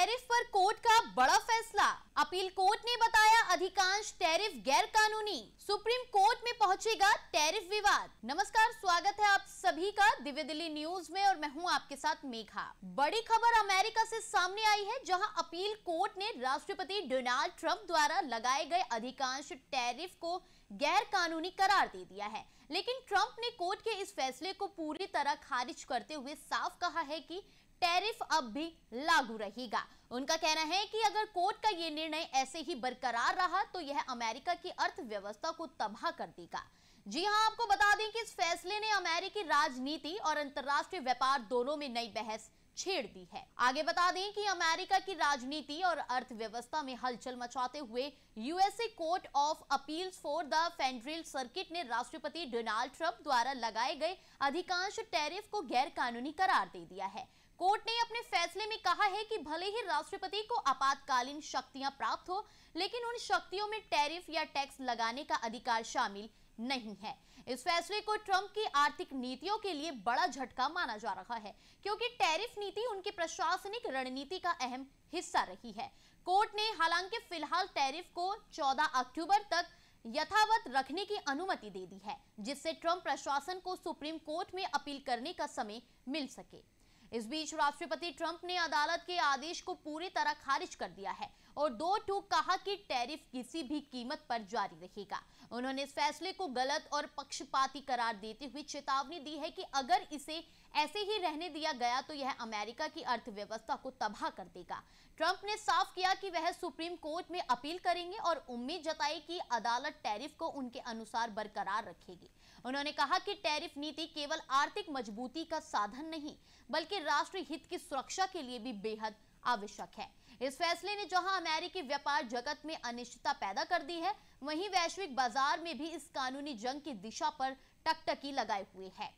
Tariff पर court का बड़ा फैसला। अपील कोर्ट ने बताया अधिकांश टैरिफ गैर कानूनी। सुप्रीम कोर्ट में पहुंचेगा टैरिफ विवाद। नमस्कार, स्वागत है आप सभी का दिव्य दिल्ली न्यूज में और मैं हूं आपके साथ मेघा। बड़ी खबर अमेरिका से सामने आई है, जहां अपील कोर्ट ने राष्ट्रपति डोनाल्ड ट्रंप द्वारा लगाए गए अधिकांश टैरिफ को गैर कानूनी करार दे दिया है। लेकिन ट्रंप ने कोर्ट के इस फैसले को पूरी तरह खारिज करते हुए साफ कहा है कि टैरिफ अब भी लागू रहेगा। उनका कहना है कि अगर कोर्ट का ये निर्णय ऐसे ही बरकरार रहा तो यह अमेरिका की अर्थव्यवस्था को तबाह कर देगा। जी हां, आपको बता दें कि इस फैसले ने अमेरिकी राजनीति और अंतर्राष्ट्रीय व्यापार दोनों में नई बहस छेड़ दी है। आगे बता दें कि अमेरिका की राजनीति और अर्थव्यवस्था में हलचल मचाते हुए USA court of appeals for the federal circuit ने राष्ट्रपति डोनाल्ड ट्रंप द्वारा लगाए गए अधिकांश टैरिफ को गैर कानूनी करार दे दिया है। कोर्ट ने अपने फैसले में कहा है कि भले ही राष्ट्रपति को आपातकालीन शक्तियां प्राप्त हो, लेकिन उन शक्तियों में टैरिफ या टैक्स लगाने का अधिकार शामिल नहीं है। इस फैसले को ट्रंप की आर्थिक नीतियों के लिए बड़ा झटका माना जा रहा है, क्योंकि टैरिफ नीति उनकी प्रशासनिक रणनीति का अहम हिस्सा रही है। कोर्ट ने हालांकि फिलहाल टैरिफ को 14 अक्टूबर तक यथावत रखने की अनुमति दे दी है, जिससे ट्रंप प्रशासन को सुप्रीम कोर्ट में अपील करने का समय मिल सके। इस बीच राष्ट्रपति ट्रंप ने अदालत के आदेश को पूरी तरह खारिज कर दिया है और दो टूक कहा कि टैरिफ किसी भी कीमत पर जारी रहेगा। उन्होंने इस फैसले को गलत और पक्षपाती करार देते हुए चेतावनी दी है कि अगर इसे ऐसे ही रहने दिया गया तो यह अमेरिका की अर्थव्यवस्था को तबाह कर देगा। ट्रंप ने साफ किया कि वह सुप्रीम कोर्ट में अपील करेंगे और उम्मीद जताई कि अदालत टैरिफ को उनके अनुसार बरकरार रखेगी। उन्होंने कहा कि टैरिफ नीति केवल आर्थिक मजबूती का साधन नहीं, बल्कि राष्ट्रीय हित की सुरक्षा के लिए भी बेहद आवश्यक है। इस फैसले ने जहां अमेरिकी व्यापार जगत में अनिश्चितता पैदा कर दी है, वहीं वैश्विक बाजार में भी इस कानूनी जंग की दिशा पर टकटकी लगाए हुए है।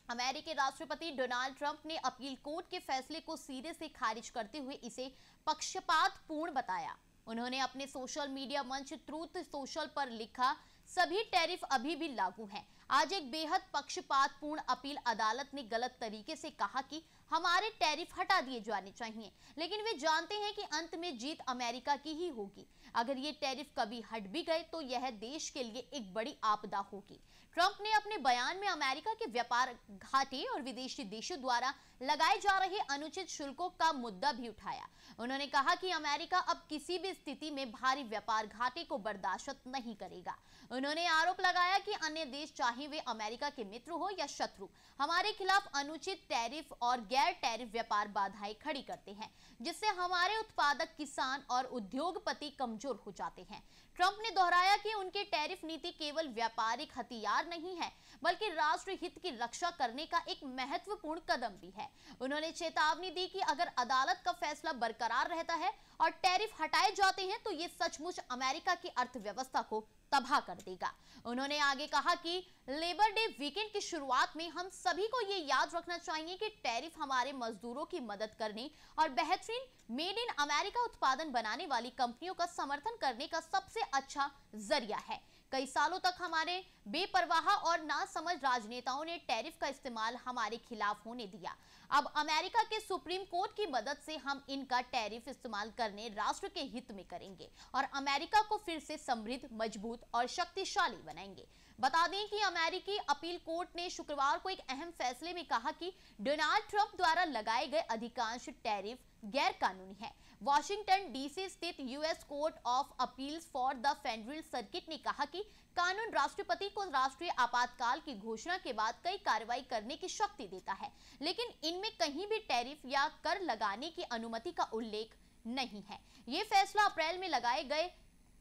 अमेरिकी राष्ट्रपति डोनाल्ड ट्रंप ने अपील कोर्ट के फैसले को सिरे से खारिज करते हुए इसे पक्षपातपूर्ण बताया। उन्होंने अपने सोशल मीडिया मंच ट्रूथ सोशल पर लिखा, सभी टैरिफ अभी भी लागू हैं। आज एक बेहद पक्षपातपूर्ण अपील अदालत ने गलत तरीके से कहा कि हमारे टैरिफ हटा दिए जाने चाहिए, लेकिन वे जानते हैं कि अंत में जीत अमेरिका की ही होगी। अगर ये टैरिफ कभी हट भी गए तो यह देश के लिए एक बड़ी आपदा होगी। ट्रंप ने अपने बयान में अमेरिका के व्यापार घाटे और विदेशी देशों द्वारा लगाए जा रहे अनुचित शुल्कों का मुद्दा भी उठाया। उन्होंने कहा कि अमेरिका अब किसी भी स्थिति में भारी व्यापार घाटे को बर्दाश्त नहीं करेगा। उन्होंने आरोप लगाया कि अन्य देश, चाहे वे अमेरिका के मित्र हो या शत्रु, हमारे खिलाफ अनुचित टैरिफ और गैर टैरिफ व्यापार बाधाएं खड़ी करते हैं, जिससे हमारे उत्पादक, किसान और उद्योगपति कमजोर हो जाते हैं। ट्रंप ने दोहराया कि उनकी टैरिफ नीति केवल व्यापारिक हथियार नहीं है, बल्कि राष्ट्रीय हित की रक्षा करने का एक महत्वपूर्ण कदम भी है। उन्होंने चेतावनी दी कि अगर अदालत का फैसला बरकरार रहता है और टैरिफ हटाए जाते हैं तो ये सचमुच अमेरिका की अर्थव्यवस्था को तबाह कर देगा। उन्होंने आगे कहा कि लेबर डे वीकेंड की शुरुआत में हम सभी को ये याद रखना चाहिए कि टैरिफ हमारे मजदूरों की मदद करने और बेहतरीन मेड इन अमेरिका उत्पादन बनाने वाली कंपनियों का समर्थन करने का सबसे अच्छा जरिया है। कई सालों तक हमारे बेपरवाह और नासमझ राजनेताओं ने टैरिफ का इस्तेमाल हमारे खिलाफ होने दिया। अब अमेरिका के सुप्रीम कोर्ट की मदद से हम इनका टैरिफ इस्तेमाल करने राष्ट्र के हित में करेंगे और अमेरिका को फिर से समृद्ध, मजबूत और शक्तिशाली बनाएंगे। बता दें कि अमेरिकी अपील कोर्ट ने शुक्रवार को एक अहम फैसले में कहा कि डोनाल्ड ट्रंप द्वारा लगाए गए अधिकांश टैरिफ गैर कानूनी है। वॉशिंगटन डीसी स्थित US court of appeals for the federal circuit ने कहा कि कानून राष्ट्रपति को राष्ट्रीय आपातकाल की घोषणा के बाद कई कार्रवाई करने की शक्ति देता है, लेकिन इनमें कहीं भी टैरिफ या कर लगाने की अनुमति का उल्लेख नहीं है। ये फैसला अप्रैल में लगाए गए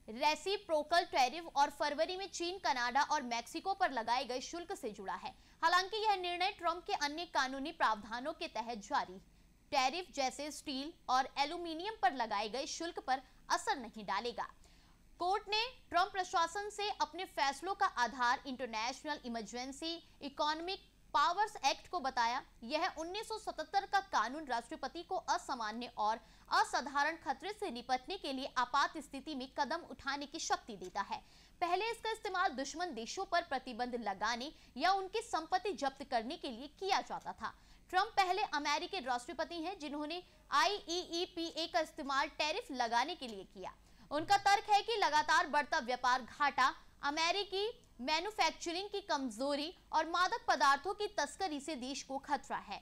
रेसिप्रोकल टैरिफ और फरवरी में चीन, कनाडा और मैक्सिको पर लगाए गए शुल्क से जुड़ा है। हालांकि यह निर्णय ट्रंप के अन्य कानूनी प्रावधानों के तहत जारी टैरिफ जैसे स्टील और एल्यूमीनियम पर लगाए गए शुल्क पर असर नहीं डालेगा। कोर्ट ने ट्रंप प्रशासन से अपने फैसलों का आधार international emergency economic powers act को बताया। यह 1977 का कानून राष्ट्रपति को असामान्य और असाधारण खतरे से निपटने के लिए आपात स्थिति में कदम उठाने की शक्ति देता है। पहले इसका इस्तेमाल दुश्मन देशों पर प्रतिबंध लगाने या उनकी संपत्ति जब्त करने के लिए किया जाता था। ट्रंप पहले अमेरिकी राष्ट्रपति हैं जिन्होंने IEEPA का इस्तेमाल टैरिफ लगाने के लिए किया। उनका तर्क है कि लगातार बढ़ता व्यापार घाटा, अमेरिकी मैन्युफैक्चरिंग की कमजोरी और मादक पदार्थों की तस्करी से देश को खतरा है।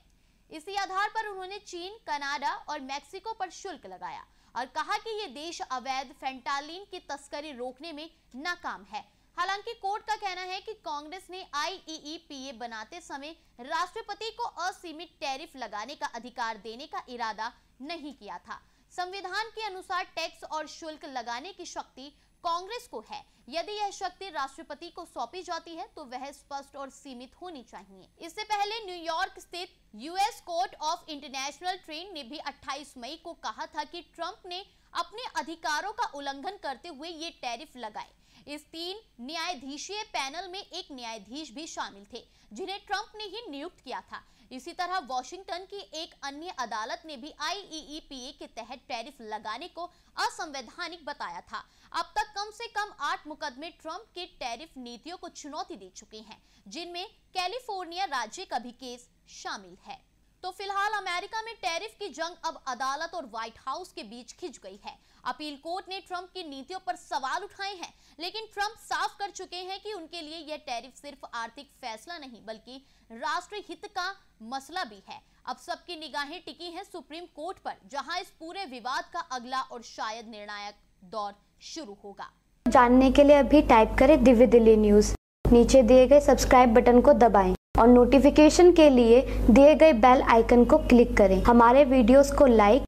इसी आधार पर उन्होंने चीन, कनाडा और मैक्सिको पर शुल्क लगाया और कहा कि ये देश अवैध फेंटालिन की तस्करी रोकने में नाकाम है। हालांकि कोर्ट का कहना है कि कांग्रेस ने IEEPA बनाते समय राष्ट्रपति को असीमित टैरिफ लगाने का अधिकार देने का इरादा नहीं किया था। संविधान के अनुसार टैक्स और शुल्क लगाने की शक्ति कांग्रेस को है। यदि यह शक्ति राष्ट्रपति को सौंपी जाती है तो वह स्पष्ट और सीमित होनी चाहिए। इससे पहले न्यूयॉर्क स्थित US court of international trade ने भी 28 मई को कहा था कि ट्रंप ने अपने अधिकारों का उल्लंघन करते हुए ये टैरिफ लगाए। इस 3 न्यायाधीशीय पैनल में एक न्यायाधीश भी शामिल थे जिन्हें ट्रंप ने ही नियुक्त किया था। इसी तरह वॉशिंगटन की एक अन्य अदालत ने भी IEEPA के तहत टैरिफ लगाने को असंवैधानिक बताया था। अब तक कम से कम 8 मुकदमे ट्रंप के टैरिफ नीतियों को चुनौती दे चुके हैं, जिनमें कैलिफोर्निया राज्य का भी केस शामिल है। तो फिलहाल अमेरिका में टैरिफ की जंग अब अदालत और व्हाइट हाउस के बीच खिंच गई है। अपील कोर्ट ने ट्रंप की नीतियों पर सवाल उठाए हैं, लेकिन ट्रंप साफ कर चुके हैं कि उनके लिए यह टैरिफ सिर्फ आर्थिक फैसला नहीं बल्कि राष्ट्रीय हित का मसला भी है। अब सबकी निगाहें टिकी हैं सुप्रीम कोर्ट पर, जहां इस पूरे विवाद का अगला और शायद निर्णायक दौर शुरू होगा। जानने के लिए अभी टाइप करें दिव्य दिल्ली न्यूज। नीचे दिए गए सब्सक्राइब बटन को दबाएं और नोटिफिकेशन के लिए दिए गए बेल आइकन को क्लिक करें। हमारे वीडियोस को लाइक,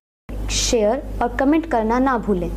शेयर और कमेंट करना ना भूलें।